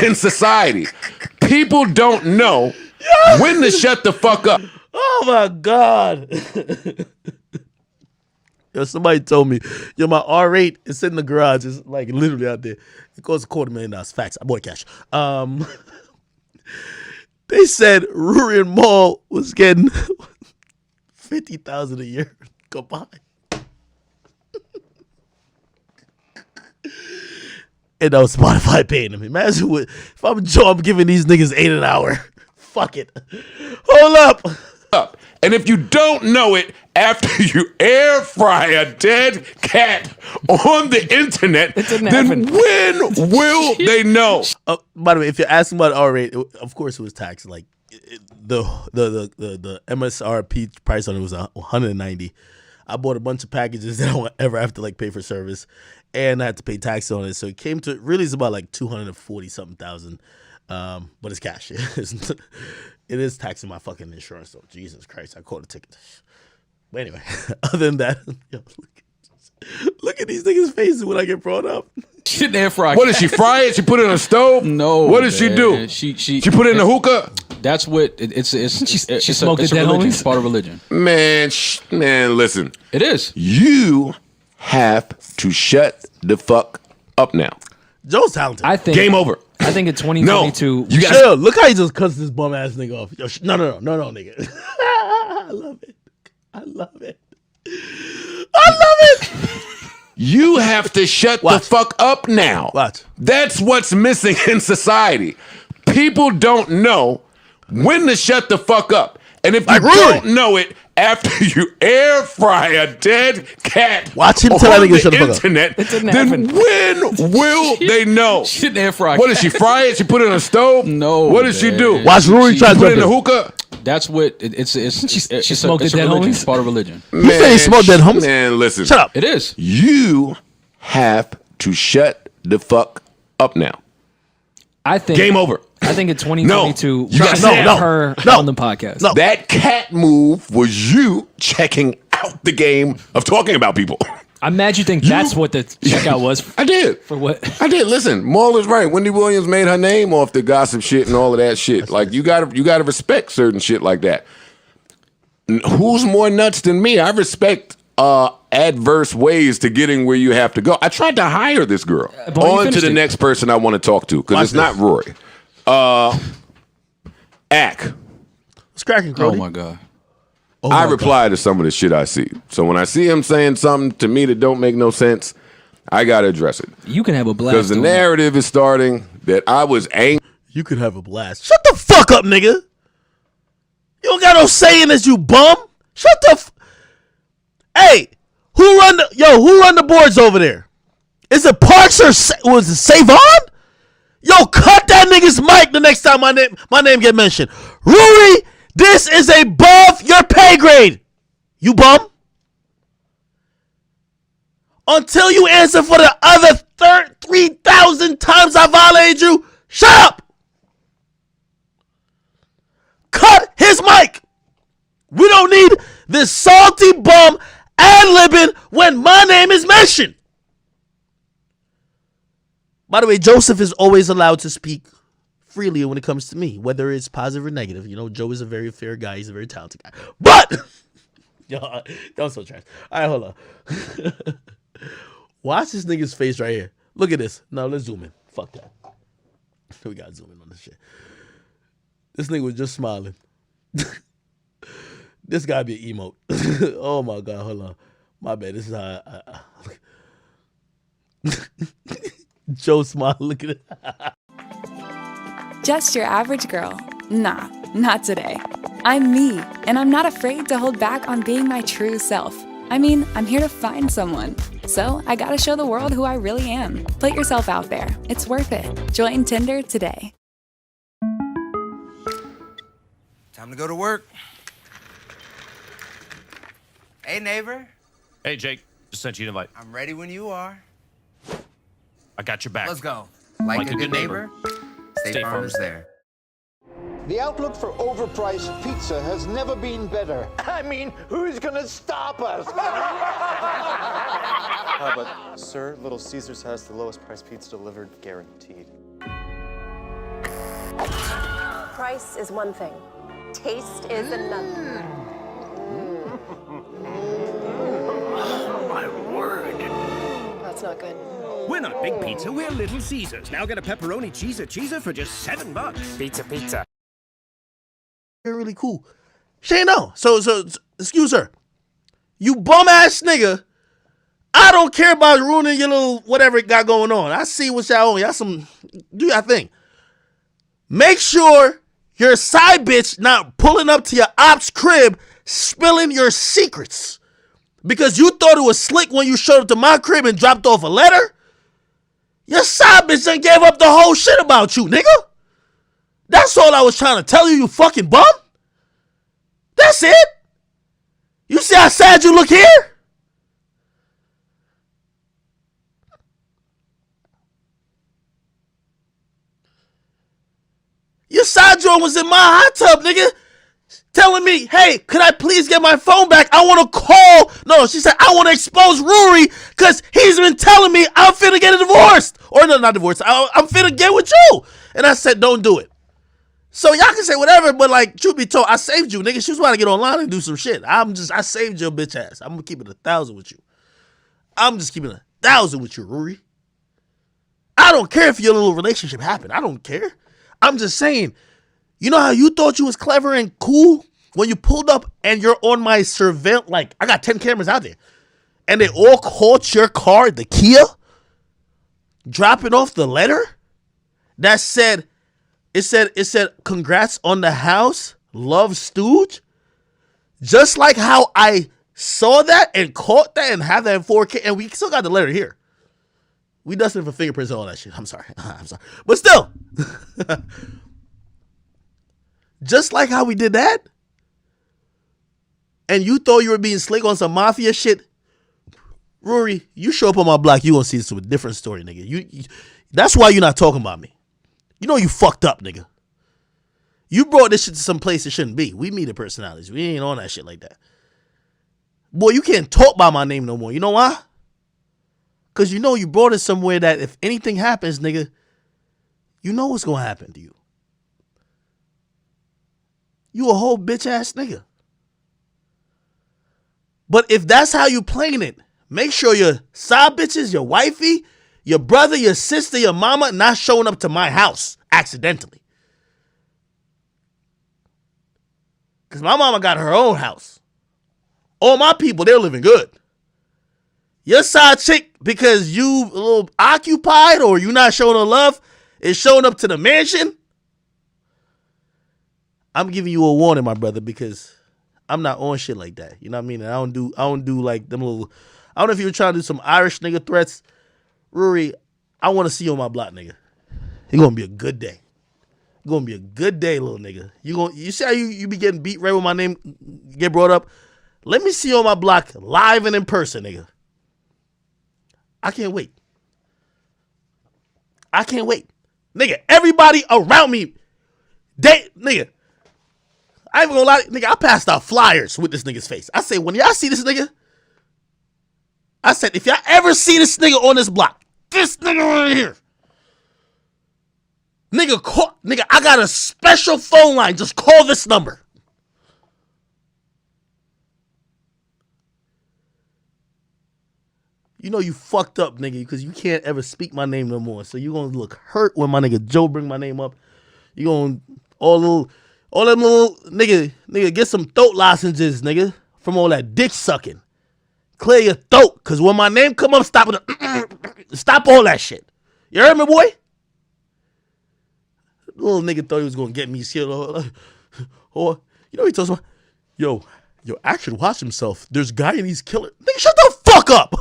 in society. People don't know when to shut the fuck up. Oh my God. Yo, somebody told me, yo, my R8 is sitting in the garage. It's like literally out there. It costs $250,000. Facts. I bought cash. They said Rory and Maul was getting $50,000 a year combined. And that was Spotify paying them. Imagine if I'm Joe, I'm giving these niggas $8 an hour. Fuck it. Hold up. And if you don't know it, after you air fry a dead cat on the internet, then when will they know? By the way, if you're asking about R8, of course it was taxed. Like the MSRP price on it was $190. I bought a bunch of packages that I won't ever have to like pay for service, and I had to pay tax on it. So it came to really it's about like $240,000. But it's cash. It is taxing my fucking insurance though. Jesus Christ, I caught a ticket. But anyway, other than that, yo, look at these niggas' faces when I get brought up. She didn't air fry. What did she fry it? She put it in a stove? No. What did she do? She put it in the hookah? That's what it's She smoked it's it a dead, religion. homies? It's part of religion. Man, listen. It is. You have to shut the fuck up now. Joe's talented. I think Game over. I think in 2022, You got Chill. Look how he just cuts this bum ass nigga off. Yo, no, nigga. I love it. You have to shut the fuck up now. Watch. That's what's missing in society. People don't know when to shut the fuck up. And if you don't know it, after you air fry a dead cat Watch him on tell that nigga the shut the fuck up. internet, didn't then happen. when will they know? She didn't air fry. What did she fry it? She put it in a stove? No. What did she do? Watch Rory try to Put it jump in the in. hookah? That's what it's she smoked it's it a dead, religion. homies? It's part of religion. He said he smoked dead homies. Man, listen. Shut up. It is. You have to shut the fuck up now. I think Game over. I think in 2022, You gotta should say have it. her No. on the podcast. No. That cat move was you checking out the game of talking about people. I'm mad you think that's what the checkout was. I did. For what? I did. Listen, Maul is right. Wendy Williams made her name off the gossip shit and all of that shit. Like you gotta respect certain shit like that. Who's more nuts than me? I respect adverse ways to getting where you have to go. I tried to hire this girl. But you On to finished the it. next person I want to talk to because it's not Rory. Ack. What's cracking, Oh Cody? my God. I reply to some of the shit I see. So when I see him saying something to me that don't make no sense, I gotta address it. You can have a blast. Because the doing that. narrative is starting that I was angry. You could have a blast. Shut the fuck up, nigga. You don't got no say in this, you bum. Shut the Hey, who run the boards over there? Is it Parks or was it Savon? Yo, cut that nigga's mic the next time my name get mentioned. Rory, this is above your pay grade. You bum. Until you answer for the other 3,000 times I violated you, shut up. Cut his mic. We don't need this salty bum ad-libbing when my name is mentioned. By the way, Joseph is always allowed to speak freely when it comes to me, whether it's positive or negative. You know, Joe is a very fair guy. He's a very talented guy. But, yo, that was so trash. All right, hold on. Watch this nigga's face right here. Look at this. No, let's zoom in. Fuck that. We gotta zoom in on this shit. This nigga was just smiling. This gotta be an emote. Oh my God, hold on. My bad. This is how I Joe smile. Look at it. Just your average girl. Nah, not today. I'm me, and I'm not afraid to hold back on being my true self. I mean, I'm here to find someone. So I gotta show the world who I really am. Put yourself out there. It's worth it. Join Tinder today. Time to go to work. Hey, neighbor. Hey, Jake. Just sent you an invite. I'm ready when you are. I got your back. Let's go. Like a good neighbor, State Farm is there. The outlook for overpriced pizza has never been better. I mean, who's gonna stop us? But, sir, Little Caesars has the lowest price pizza delivered, guaranteed. Price is one thing. Taste is another. Oh, my word. That's not good. We're not Big Pizza, we're Little Caesars. Now get a pepperoni cheeser for just $7. Pizza. You're really cool. Shane, no. So, excuse her. You bum ass nigga. I don't care about ruining your little whatever it got going on. I see what y'all own. Y'all do y'all thing. Make sure your side bitch not pulling up to your op's crib, spilling your secrets. Because you thought it was slick when you showed up to my crib and dropped off a letter. Your side bitch done gave up the whole shit about you, nigga. That's all I was trying to tell you, you fucking bum. That's it. You see how sad you look here? Your side joint was in my hot tub, nigga. Telling me, hey, could I please get my phone back? I want to call. No, she said, I want to expose Rory because he's been telling me I'm finna get a divorced. Or no, not divorced. I'm finna get with you. And I said, don't do it. So y'all can say whatever, but like, truth be told, I saved you, nigga. She was about to get online and do some shit. I saved your bitch ass. I'm gonna keep it 1,000 with you. I'm just keeping 1,000 with you, Rory. I don't care if your little relationship happened. I don't care. I'm just saying, you know how you thought you was clever and cool when you pulled up and you're on my surveillance? Like, I got 10 cameras out there. And they all caught your car, the Kia, dropping off the letter that said, it said, congrats on the house, love Stooge. Just like how I saw that and caught that and have that in 4K, and we still got the letter here. We dusted for fingerprints and all that shit. I'm sorry. But still. Just like how we did that. And you thought you were being slick on some mafia shit. Rory, you show up on my block, you gonna see this with a different story, nigga. You that's why you're not talking about me. You know you fucked up, nigga. You brought this shit to some place it shouldn't be. We meet the personalities. We ain't on that shit like that. Boy, you can't talk by my name no more. You know why? Because you know you brought it somewhere that if anything happens, nigga, you know what's going to happen to you. You a whole bitch ass nigga. But if that's how you playing it, make sure your side bitches, your wifey, your brother, your sister, your mama not showing up to my house accidentally. Because my mama got her own house. All my people, they're living good. Your side chick, because you a little occupied or you not showing her love, is showing up to the mansion. I'm giving you a warning, my brother, because I'm not on shit like that. You know what I mean? And I don't do like them little. I don't know if you were trying to do some Irish nigga threats. Rory, I want to see you on my block, nigga. It's gonna be a good day. It's gonna be a good day, little nigga. You see how you be getting beat right when my name get brought up? Let me see you on my block live and in person, nigga. I can't wait. I can't wait. Nigga, everybody around me, nigga, I ain't gonna lie, nigga, I passed out flyers with this nigga's face. I say, when y'all see this nigga, I said, if y'all ever see this nigga on this block, this nigga right here, nigga, I got a special phone line. Just call this number. You know you fucked up, nigga, because you can't ever speak my name no more. So you gonna look hurt when my nigga Joe bring my name up. You gonna all them little nigga, get some throat lozenges, nigga, from all that dick sucking. Clear your throat, cause when my name come up, stop all that shit. You heard me, boy? Little nigga thought he was gonna get me killed. Or you know he told me, yo, Action watch himself. There's Guyanese killer. Nigga, shut the fuck up.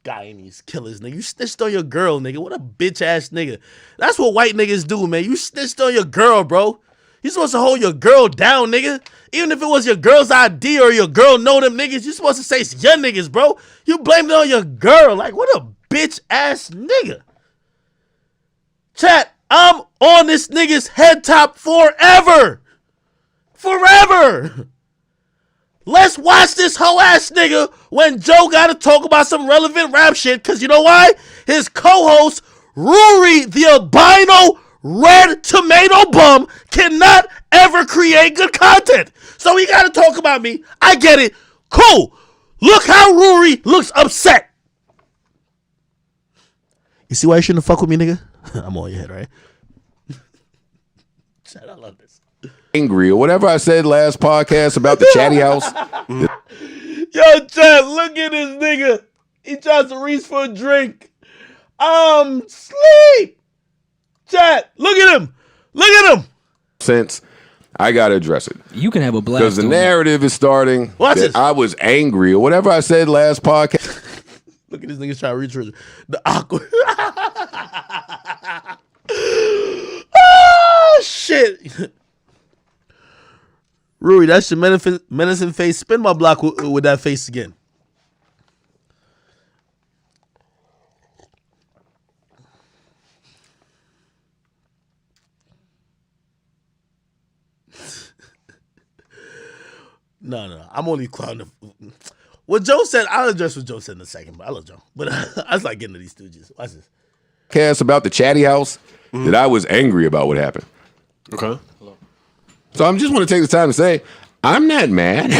Guyanese killers, nigga. You snitched on your girl, nigga. What a bitch ass nigga. That's what white niggas do, man. You snitched on your girl, bro. You supposed to hold your girl down, nigga. Even if it was your girl's ID or your girl know them niggas, you supposed to say it's your niggas, bro. You blamed it on your girl. Like, what a bitch ass nigga. Chat, I'm on this nigga's head top forever. Forever. Let's watch this hoe ass nigga when Joe gotta talk about some relevant rap shit, cause you know why? His co-host, Rory the albino red tomato bum cannot ever create good content. So he got to talk about me. I get it. Cool. Look how Rory looks upset. You see why you shouldn't fuck with me, nigga? I'm on your head, right? I love this. Angry or whatever I said last podcast about the chatty house. Yo, Chad, look at this nigga. He tries to reach for a drink. Sleep. Chad, look at him. Look at him. Since I gotta address it. You can have a blast. Because the narrative is starting Watch that this. I was angry or whatever I said last podcast. Look at this nigga trying to reach for the awkward. Oh, shit. Rui, that's your menacing face. Spin my block with that face again. No. I'm only clowning. What Joe said, I'll address what Joe said in a second, but I love Joe. But I just like getting to these stooges. Watch this. Podcast about the chatty house that I was angry about what happened. Okay. So I just want to take the time to say, I'm not mad.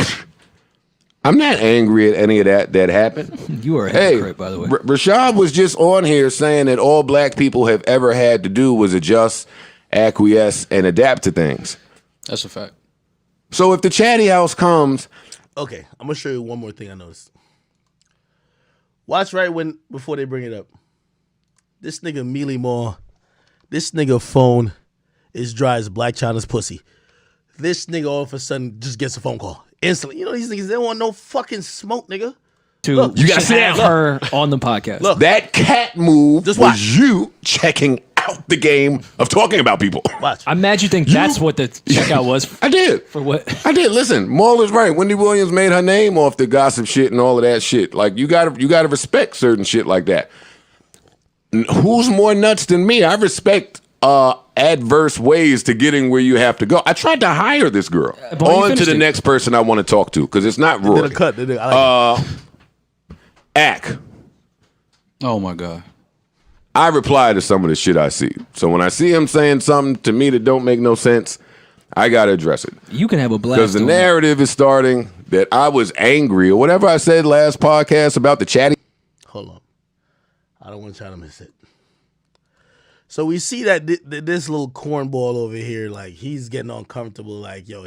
I'm not angry at any of that happened. You are a hypocrite, by the way. Rashad was just on here saying that all black people have ever had to do was adjust, acquiesce, and adapt to things. That's a fact. So if the chatty house comes... Okay, I'm going to show you one more thing I noticed. Watch before they bring it up. This nigga Mealy Moore, this nigga phone is dry as Black China's pussy. This nigga all of a sudden just gets a phone call. Instantly. You know these niggas, they don't want no fucking smoke, nigga. You gotta have her on the podcast. Look, that cat move just was watch. you checking out the game of talking about people. Watch. I imagine you think that's what the checkout was. I did. For what? I did. Listen, Maul is right. Wendy Williams made her name off the gossip shit and all of that shit. Like you gotta respect certain shit like that. Who's more nuts than me? I respect adverse ways to getting where you have to go. I tried to hire this girl. On to the next person I want to talk to because it's not Rory. Ack. Oh my God. I reply to some of the shit I see. So when I see him saying something to me that don't make no sense, I gotta address it. You can have a blast. Because the narrative is starting that I was angry or whatever I said last podcast about the chatty. Hold on. I don't want to try to miss it. So we see that this little cornball over here, like he's getting uncomfortable. Like, yo,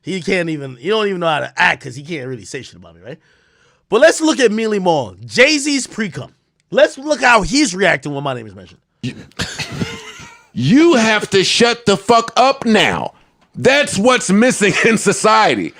he don't even know how to act because he can't really say shit about me, right? But let's look at Mealy Moore, Jay-Z's pre-cum. Let's look how he's reacting when my name is mentioned. You have to shut the fuck up now. That's what's missing in society.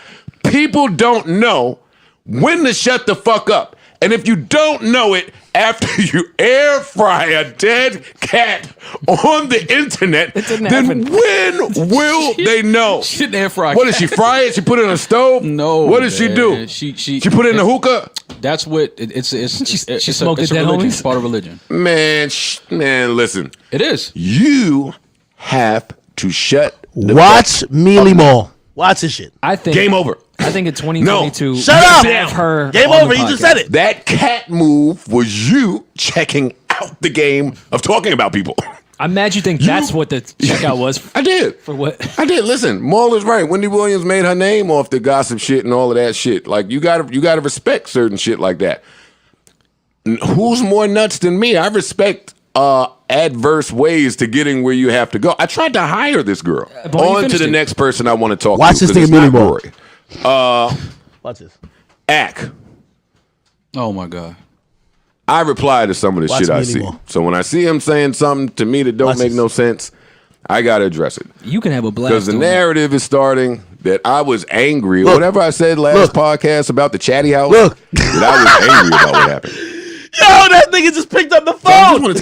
People don't know when to shut the fuck up. And if you don't know it after you air fry a dead cat on the internet, then when will they know? She didn't air fry. What does she fry it? She put it in a stove? No. What does she do? She put it in a hookah? That's what it's She smoked it's the a dead religion. homies? It's part of religion. Man, listen. It is. You have to shut the Watch Mealy Moore. Watch this shit. I think Game over. I think in 2022, Shut up. have her. Game on over. the He just podcast. said it. That cat move was you checking out the game of talking about people. I imagine you think that's what the checkout was. I did. For what? I did. Listen, Maul is right. Wendy Williams made her name off the gossip shit and all of that shit. Like you gotta respect certain shit like that. Who's more nuts than me? I respect adverse ways to getting where you have to go. I tried to hire this girl. On to the next person I want to talk Watch to. this nigga Mealy Moore. Watch this. Ack. Oh my God. I reply to some of the Watch shit I Mealy see. Moore. So when I see him saying something to me that don't Watch make this. no sense, I gotta address it. You can have a blast. Because the doing that. narrative is starting that I was angry. Look. Whatever I said last podcast about the chatty house, Look. that I was angry about what happened. Yo, that nigga just picked up the phone.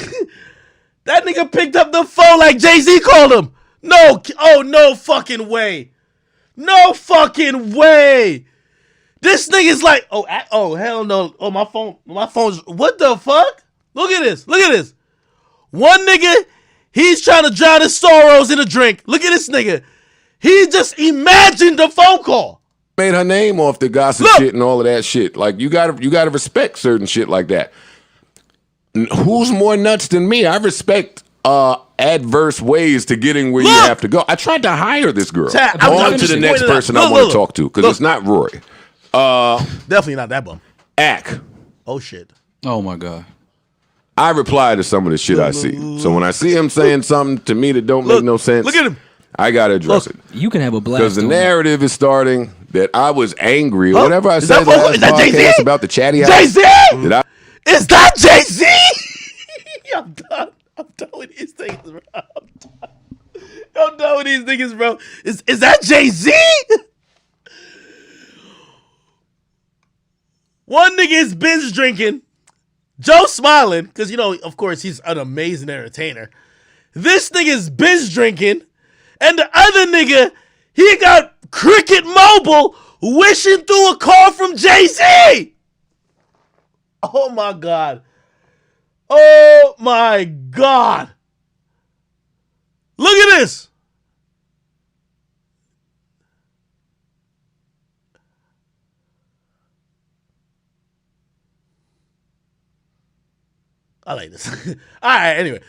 That nigga picked up the phone like Jay-Z called him. No fucking way. No fucking way. This nigga's like, oh hell no. Oh, my phone's, what the fuck? Look at this. One nigga, he's trying to drown his sorrows in a drink. Look at this nigga. He just imagined the phone call. Made her name off the gossip shit and all of that shit. Like you gotta respect certain shit like that. Who's more nuts than me? I respect adverse ways to getting where you have to go. I tried to hire this girl. Chad, on to the next person I want to talk to because it's not Rory. Definitely not that bum. Ack. Oh shit. Oh my God. I reply to some of the shit I see. So when I see him saying something to me that don't make no sense, look at him. I gotta address it. You can have a blast. Because the narrative is starting that I was angry. Huh? Whatever I Is said that last Jay-Z? podcast about the chatty house. Jay-Z? Is that Jay-Z? I'm done. I'm done with these things, bro. I'm done with these niggas, bro. Is that Jay-Z? One nigga is binge drinking. Joe smiling, because, you know, of course, he's an amazing entertainer. This nigga is binge drinking. And the other nigga, he got Cricket Mobile wishing through a call from Jay-Z. Oh, my God. Oh, my God. Look at this. I like this. All right, anyway.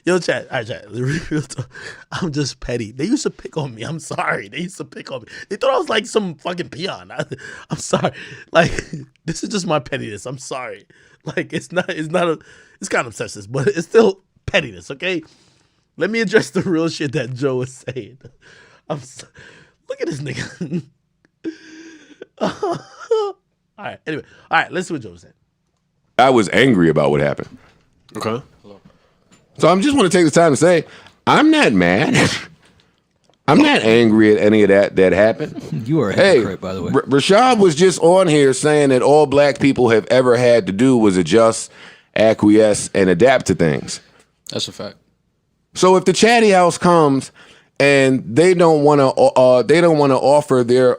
Yo, chat. All right, chat. Real talk. I'm just petty. They used to pick on me. I'm sorry. They used to pick on me. They thought I was like some fucking peon. I'm sorry. Like, this is just my pettiness. I'm sorry. Like, it's kind of obsessive, but it's still pettiness, okay? Let me address the real shit that Joe was saying. Look at this nigga. All right, anyway. All right, let's see what Joe was saying. I was angry about what happened. Okay. So I just want to take the time to say, I'm not mad. I'm not angry at any of that happened. You are a hypocrite, by the way. Rashad was just on here saying that all black people have ever had to do was adjust, acquiesce, and adapt to things. That's a fact. So if the chatty house comes and they don't want to offer their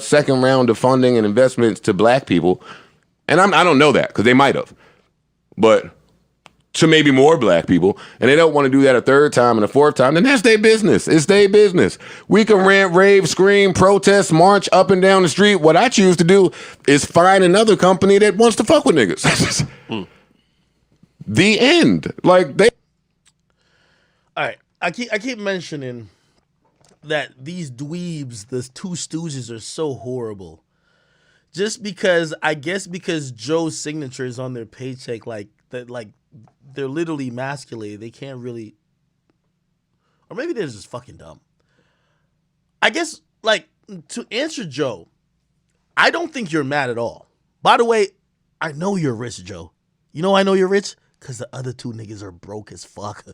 second round of funding and investments to black people, and I don't know that because they might have, but to maybe more black people, and they don't want to do that a third time and a fourth time, then that's their business. It's their business. We can rant, rave, scream, protest, march up and down the street. What I choose to do is find another company that wants to fuck with niggas. The end. Like they. All right, I keep mentioning that these dweebs, the two stooges, are so horrible. Just because, I guess because Joe's signature is on their paycheck, like they're literally emasculated. They can't really, or maybe they're just fucking dumb. I guess, like, to answer Joe, I don't think you're mad at all. By the way, I know you're rich, Joe. You know I know you're rich? Because the other two niggas are broke as fuck.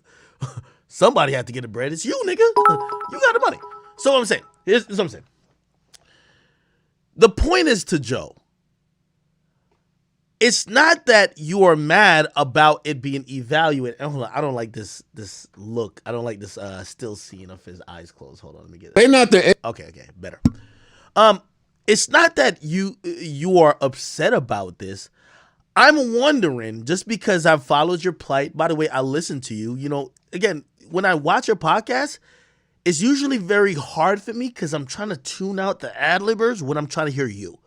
Somebody had to get the bread. It's you, nigga. You got the money. So what I'm saying, here's what I'm saying. The point is to Joe, it's not that you are mad about it being evaluated. Hold on, I don't like this look. I don't like this still scene of his eyes closed. Hold on, let me get it. They're not the. Okay, better. It's not that you are upset about this. I'm wondering, just because I've followed your plight. By the way, I listen to you. You know, again, when I watch your podcast, it's usually very hard for me because I'm trying to tune out the ad-libbers when I'm trying to hear you.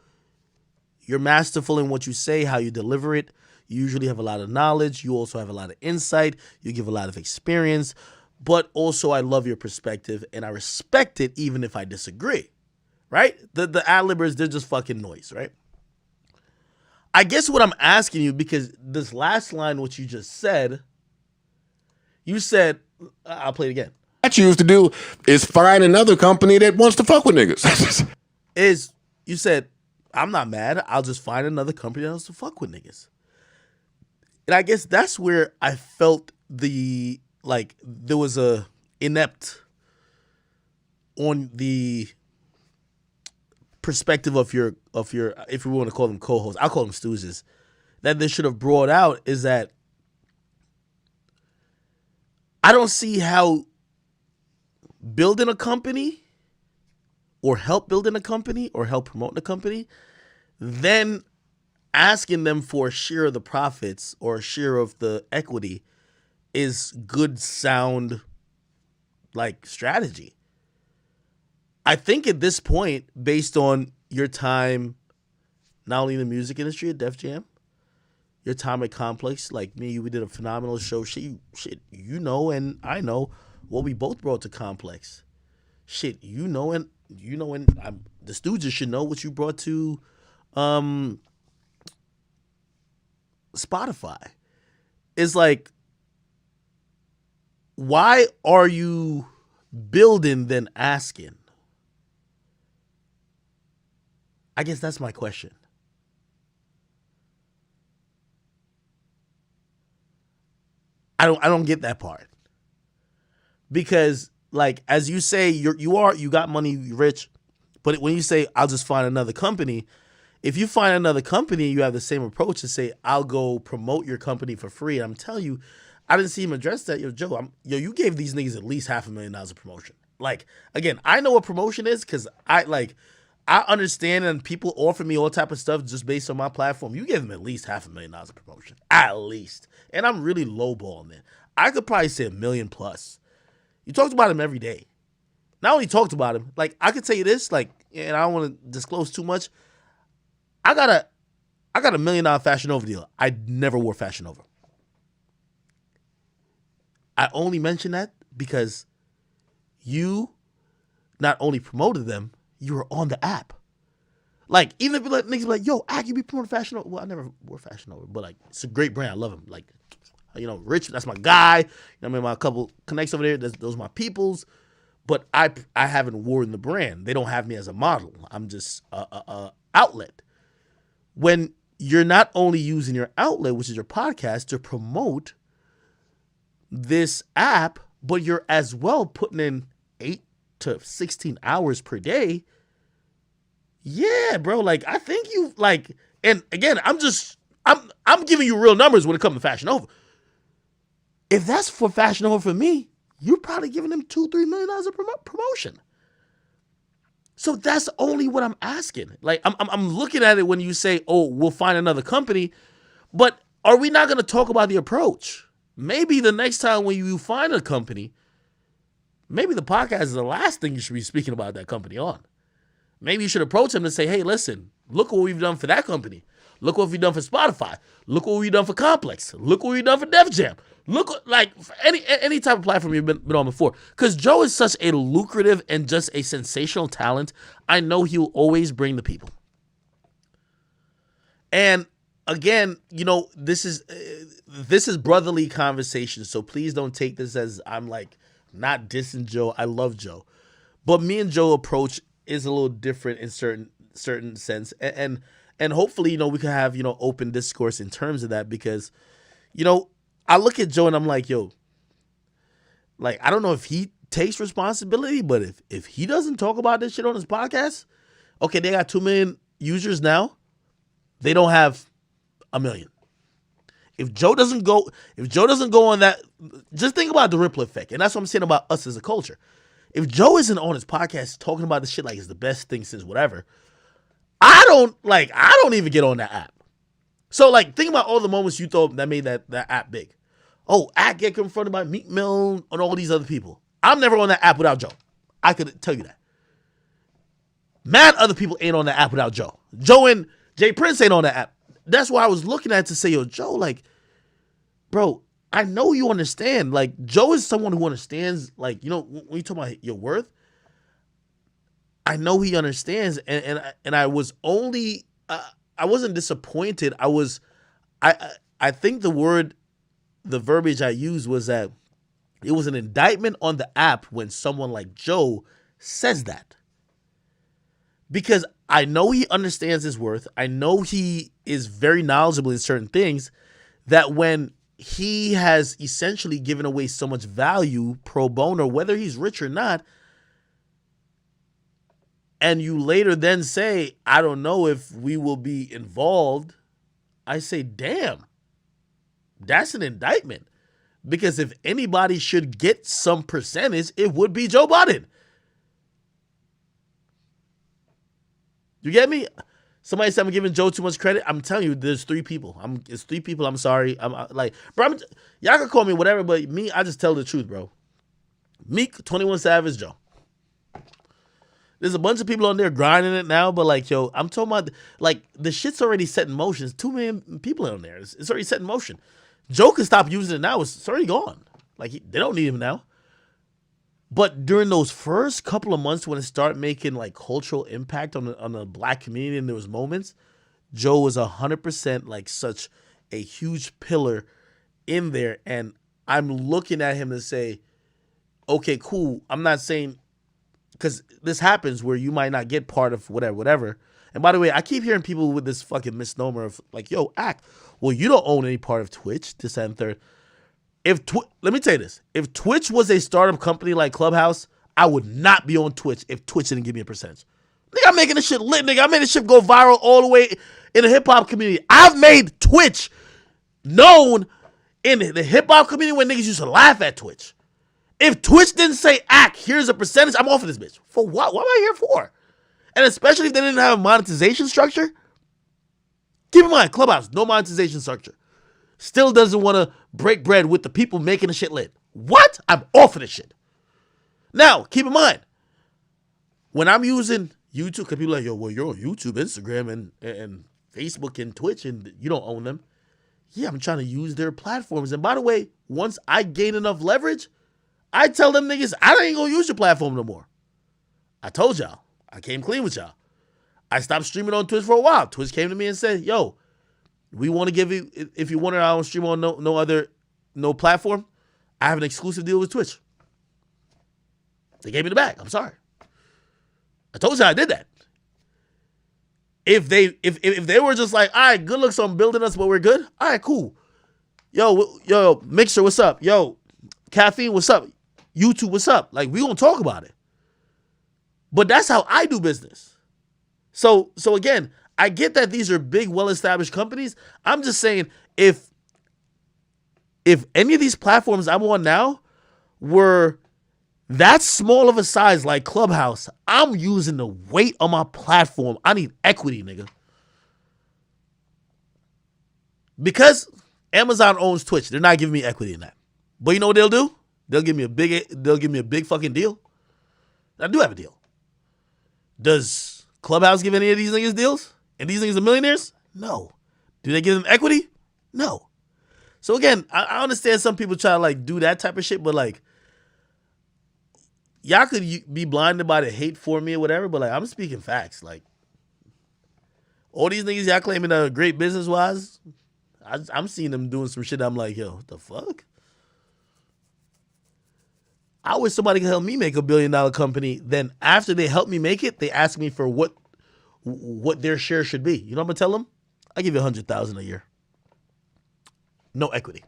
You're masterful in what you say, how you deliver it. You usually have a lot of knowledge. You also have a lot of insight. You give a lot of experience. But also, I love your perspective, and I respect it even if I disagree, right? The ad-libbers, they're just fucking noise, right? I guess what I'm asking you, because this last line, what you just said, you said, I'll play it again. I choose to do is find another company that wants to fuck with niggas. You said, I'm not mad. I'll just find another company that wants to fuck with niggas. And I guess that's where I felt there was a inept on the perspective of your, if we want to call them co-hosts, I'll call them stoozes, that they should have brought out is that I don't see how building a company or help building a company or help promoting a company, then asking them for a share of the profits or a share of the equity is good, sound, like, strategy. I think at this point, based on your time, not only in the music industry at Def Jam, your time at Complex. Like me, we did a phenomenal show. Shit, you know, and I know what we both brought to Complex. Shit, you know, and the Stooges should know what you brought to Spotify. It's like, why are you building then asking? I guess that's my question. I don't get that part. Because like as you say, you got money, you're rich, but when you say I'll just find another company, if you find another company, you have the same approach to say I'll go promote your company for free. I'm telling you, I didn't see him address that. Yo, Joe, you gave these niggas at least $500,000 of promotion. Like again, I know what promotion is because I understand, and people offer me all type of stuff just based on my platform. You give them at least $500,000 of promotion, at least. And I'm really lowballing it. I could probably say $1 million plus. You talked about him every day. Not only talked about him, like I could tell you this, like, and I don't want to disclose too much. I got a $1 million Fashion Nova deal. I never wore Fashion Nova. I only mention that because you not only promoted them, you were on the app. Like, even if niggas be like, yo, Ak, you be promoting Fashion Nova. Well, I never wore Fashion Nova, but like, it's a great brand. I love him. Like, you know, Rich, that's my guy. You know what I mean? My couple connects over there. Those are my peoples. But I haven't worn the brand. They don't have me as a model. I'm just a outlet. When you're not only using your outlet, which is your podcast, to promote this app, but you're as well putting in 8 to 16 hours per day. Yeah, bro. Like, I think you like, and again, I'm giving you real numbers when it comes to Fashion Nova. If that's for Fashion Nova for me, you're probably giving them $2-3 million of promotion. So that's only what I'm asking. Like, I'm looking at it when you say, oh, we'll find another company, but are we not going to talk about the approach? Maybe the next time when you find a company, maybe the podcast is the last thing you should be speaking about that company on. Maybe you should approach them and say, hey, listen, look what we've done for that company. Look what we've done for Spotify. Look what we've done for Complex. Look what we've done for Def Jam. Look, like, any type of platform you've been on before. Because Joe is such a lucrative and just a sensational talent. I know he will always bring the people. And again, you know, this is brotherly conversation. So please don't take this as I'm like not dissing Joe. I love Joe. But me and Joe approach is a little different in certain sense. And hopefully, you know, we can have, you know, open discourse in terms of that because, you know, I look at Joe and I'm like, yo, like, I don't know if he takes responsibility, but if he doesn't talk about this shit on his podcast, okay, they got 2 million users now. They don't have 1 million. If Joe doesn't go on that, just think about the ripple effect. And that's what I'm saying about us as a culture. If Joe isn't on his podcast talking about this shit like it's the best thing since whatever, I don't even get on that app. So, like, think about all the moments you thought that made that app big. Oh, I get confronted by Meek Mill and all these other people. I'm never on that app without Joe. I could tell you that. Mad other people ain't on that app without Joe. Joe and Jay Prince ain't on that app. That's why I was looking at to say, yo, Joe, like, bro, I know you understand. Like, Joe is someone who understands, like, you know, when you talk about your worth, I know he understands. And I was only... I wasn't disappointed. I think the verbiage I used was that it was an indictment on the app when someone like Joe says that. Because I know he understands his worth. I know he is very knowledgeable in certain things that when he has essentially given away so much value pro bono, whether he's rich or not, and you later then say, I don't know if we will be involved, I say, damn, that's an indictment. Because if anybody should get some percentage, it would be Joe Budden. You get me? Somebody said I'm giving Joe too much credit. I'm telling you, there's 3 people. It's 3 people. I'm sorry. I'm like, bro, y'all can call me whatever, but me, I just tell the truth, bro. Meek, 21 Savage, Joe. There's a bunch of people on there grinding it now, but like, yo, I'm talking about like the shit's already set in motion. There's 2 million people on there. It's already set in motion. Joe can stop using it now. It's already gone. Like they don't need him now. But during those first couple of months when it started making like cultural impact on the black community, and there was moments, Joe was 100% like such a huge pillar in there. And I'm looking at him to say, okay, cool. I'm not saying, because this happens where you might not get part of whatever. And by the way, I keep hearing people with this fucking misnomer of like, yo, act. Well, you don't own any part of Twitch, this and third. Let me tell you this. If Twitch was a startup company like Clubhouse, I would not be on Twitch if Twitch didn't give me a percentage. Nigga, I'm making this shit lit, nigga. I made this shit go viral all the way in the hip-hop community. I've made Twitch known in the hip-hop community when niggas used to laugh at Twitch. If Twitch didn't say, act, here's a percentage, I'm off of this bitch. For what? What am I here for? And especially if they didn't have a monetization structure. Keep in mind, Clubhouse, no monetization structure. Still doesn't want to break bread with the people making the shit lit. What? I'm off of this shit. Now, keep in mind, when I'm using YouTube, because people are like, yo, well, you're on YouTube, Instagram, and Facebook and Twitch, and you don't own them. Yeah, I'm trying to use their platforms. And by the way, once I gain enough leverage, I tell them niggas, I ain't going to use your platform no more. I told y'all. I came clean with y'all. I stopped streaming on Twitch for a while. Twitch came to me and said, yo, we want to give you, if you want it, I don't stream on no platform. I have an exclusive deal with Twitch. They gave me the bag. I'm sorry. I told you I did that. If they were just like, all right, good looks on building us, but we're good. All right, cool. Yo, Mixer, what's up? Yo, Caffeine, what's up? YouTube, what's up? Like, we gonna talk about it. But that's how I do business. So again, I get that these are big, well-established companies. I'm just saying, if any of these platforms I'm on now were that small of a size like Clubhouse, I'm using the weight on my platform. I need equity, nigga. Because Amazon owns Twitch, they're not giving me equity in that. But you know what they'll do? They'll give me a big fucking deal. I do have a deal. Does Clubhouse give any of these niggas deals? And these niggas are millionaires? No. Do they give them equity? No. So again, I understand some people try to like do that type of shit, but like, y'all could be blinded by the hate for me or whatever, but like, I'm speaking facts. Like, all these niggas y'all claiming are great business-wise, I'm seeing them doing some shit. I'm like, yo, what the fuck? I wish somebody could help me make $1 billion company. Then after they help me make it, they ask me for what their share should be. You know what I'm gonna tell them? I give you $100,000 a year, no equity,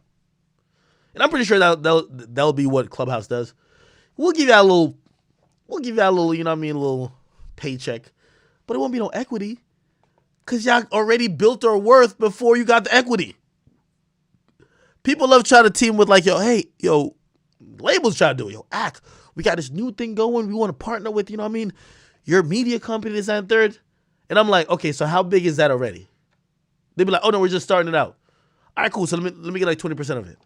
and I'm pretty sure that'll be what Clubhouse does. We'll give you a little, you know what I mean, a little paycheck, but it won't be no equity, cause y'all already built our worth before you got the equity. People love trying to team with like, yo. Labels try to do it. Yo, act. We got this new thing going. We want to partner with, you know what I mean, your media company, this and third. And I'm like, okay, so how big is that already? They'd be like, oh no, we're just starting it out. All right, cool. So let me get like 20% of it.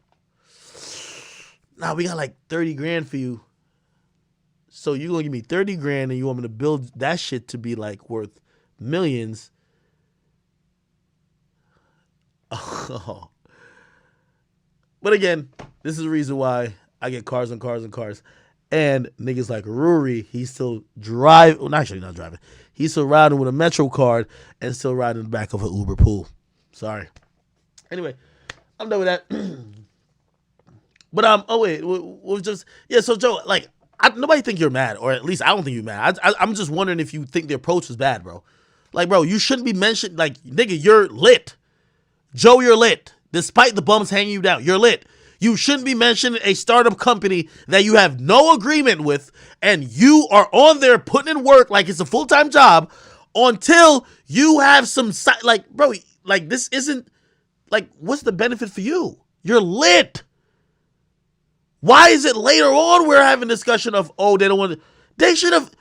Now we got like 30 grand for you. So you're gonna give me 30 grand and you want me to build that shit to be like worth millions. Oh. But again, this is the reason why I get cars and cars and cars. And niggas like Rory, he's still driving. Well, actually not driving. He's still riding with a Metro card and still riding in the back of an Uber pool. Sorry. Anyway, I'm done with that. But so Joe, like, nobody think you're mad, or at least I don't think you're mad. I'm just wondering if you think the approach was bad, bro. Like, bro, you shouldn't be mentioned. Like, nigga, you're lit. Joe, you're lit. Despite the bums hanging you down, you're lit. You shouldn't be mentioning a startup company that you have no agreement with, and you are on there putting in work like it's a full-time job until you have some, like, bro, like, this isn't, like, what's the benefit for you? You're lit. Why is it later on we're having discussion of, oh, they don't want to, they should have,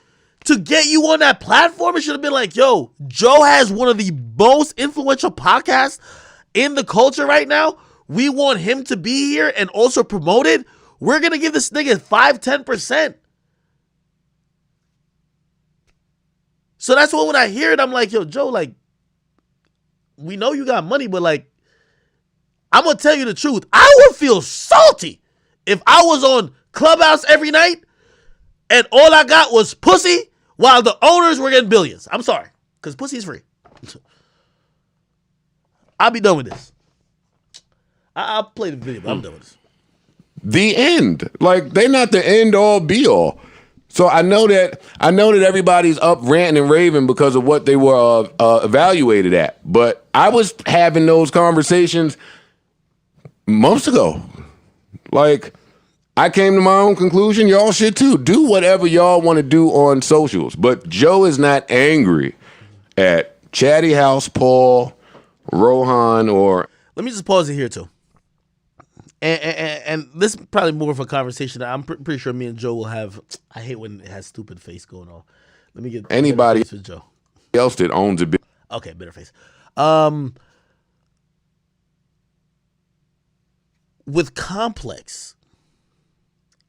to get you on that platform, it should have been like, yo, Joe has one of the most influential podcasts in the culture right now. We want him to be here and also promote it. We're going to give this nigga 5-10%. So that's why when I hear it, I'm like, yo, Joe, like, we know you got money, but like, I'm gonna tell you the truth. I would feel salty if I was on Clubhouse every night and all I got was pussy while the owners were getting billions. I'm sorry, because pussy's free. I'll be done with this. I'll play the video, but I'm done with this. The end. Like, they're not the end all be all. So I know that everybody's up ranting and raving because of what they were evaluated at. But I was having those conversations months ago. Like, I came to my own conclusion. Y'all should too. Do whatever y'all want to do on socials. But Joe is not angry at Chatty House, Paul, Rohan, or... Let me just pause it here too. And this is probably more of a conversation that I'm pretty sure me and Joe will have. I hate when it has stupid face going on. Let me get anybody with Joe else that owns a bit. Okay, bitter face. With Complex,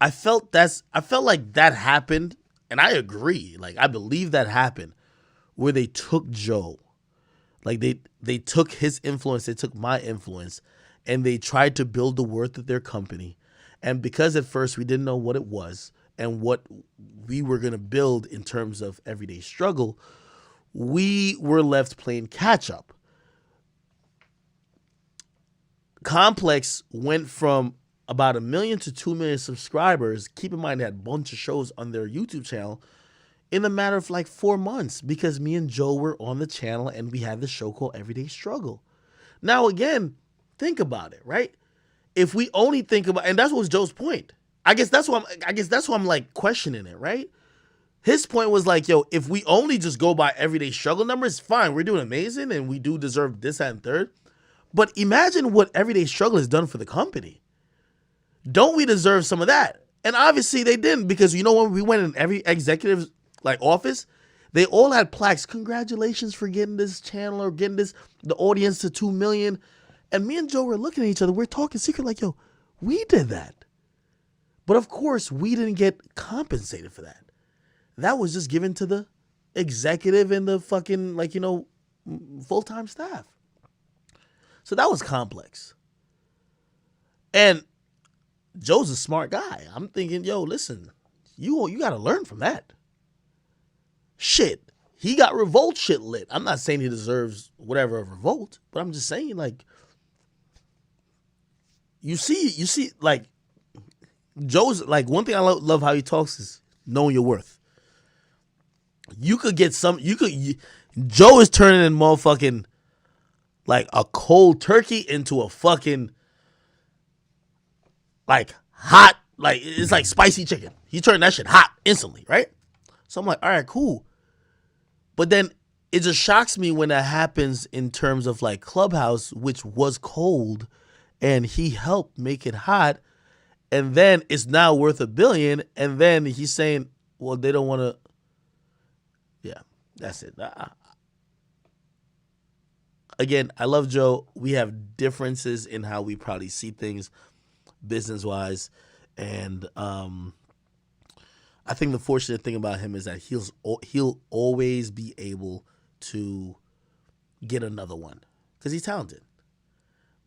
I felt like that happened, and I agree. Like, I believe that happened where they took Joe. Like, they took his influence, they took my influence, and they tried to build the worth of their company. And because at first we didn't know what it was and what we were going to build in terms of everyday struggle, we were left playing catch up. Complex went from about 1 million to 2 million subscribers. Keep in mind, they had a bunch of shows on their YouTube channel in a matter of like 4 months because me and Joe were on the channel and we had the show called Everyday Struggle. Now, again, think about it, right? If we only think about, and that was Joe's point. I guess that's why I'm like questioning it, right? His point was like, yo, if we only just go by everyday struggle numbers, fine, we're doing amazing and we do deserve this, that, and third. But imagine what everyday struggle has done for the company. Don't we deserve some of that? And obviously they didn't, because you know when we went in every executive like office, they all had plaques. Congratulations for getting this channel or getting the audience to 2 million. And me and Joe were looking at each other. We're talking secret like, yo, we did that. But of course, we didn't get compensated for that. That was just given to the executive and the fucking, like, you know, full-time staff. So that was Complex. And Joe's a smart guy. I'm thinking, yo, listen, you got to learn from that. Shit. He got Revolt shit lit. I'm not saying he deserves whatever of Revolt, but I'm just saying, like, you see, like, Joe's, like, one thing I love how he talks is knowing your worth. You could get Joe is turning in motherfucking, like, a cold turkey into a fucking, like, hot, like, it's like spicy chicken. He turned that shit hot instantly, right? So I'm like, all right, cool. But then it just shocks me when that happens in terms of, like, Clubhouse, which was cold, and he helped make it hot, and then it's now worth $1 billion, and then he's saying, well, they don't want to. Yeah, that's it. Again, I love Joe. We have differences in how we probably see things business-wise, and I think the fortunate thing about him is that he'll always be able to get another one because he's talented.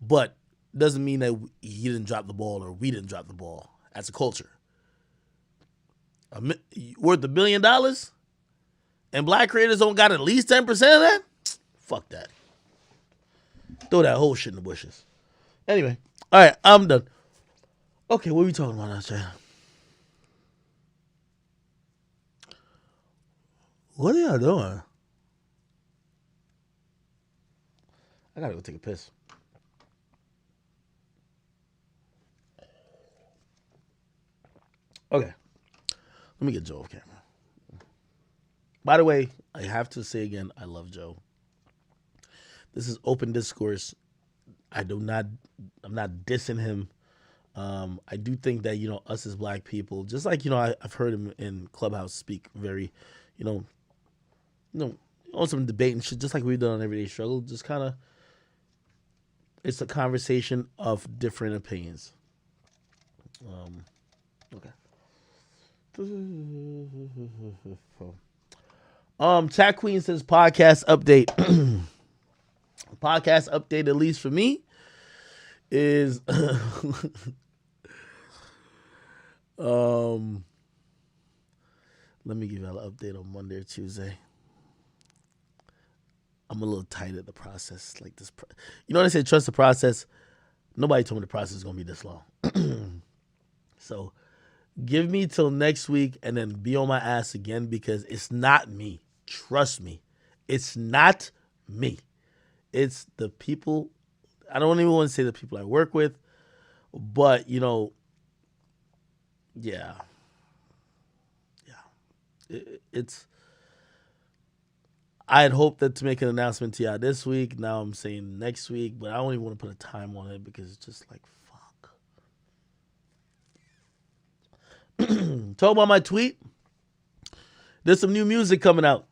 But doesn't mean that he didn't drop the ball or we didn't drop the ball as a culture. Worth $1 billion, and black creators don't got at least 10% of that? Fuck that. Throw that whole shit in the bushes. Anyway, all right, I'm done. Okay, what are we talking about now, Jay? What are y'all doing? I gotta go take a piss. Okay. Let me get Joe off camera. By the way, I have to say again, I love Joe. This is open discourse. I'm not dissing him. I do think that, you know, us as black people, just like, you know, I've heard him in Clubhouse speak very, you know, on some debate and shit, just like we've done on Everyday Struggle, just kind of, it's a conversation of different opinions. Okay. Chat Queen says podcast update. Podcast update, at least for me, is let me give you an update on Monday or Tuesday. I'm a little tight at the process. Like this, you know what I say? Trust the process. Nobody told me the process is gonna be this long. So give me till next week and then be on my ass again because it's not me. Trust me, it's not me. It's the people. I don't even want to say the people I work with, but you know, yeah. It's. I had hoped that to make an announcement to y'all this week. Now I'm saying next week, but I don't even want to put a time on it because it's just like fuck. Talk about my tweet. There's some new music coming out.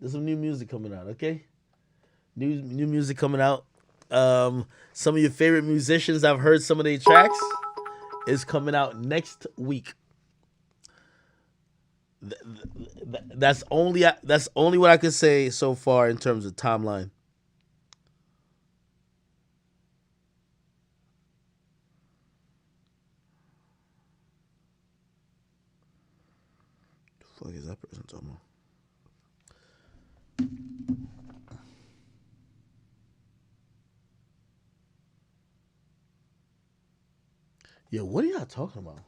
Okay? New music coming out. Some of your favorite musicians, I've heard some of their tracks, is coming out next week. That's only what I could say so far in terms of timeline. The fuck is that person talking about? Yo, what are y'all talking about?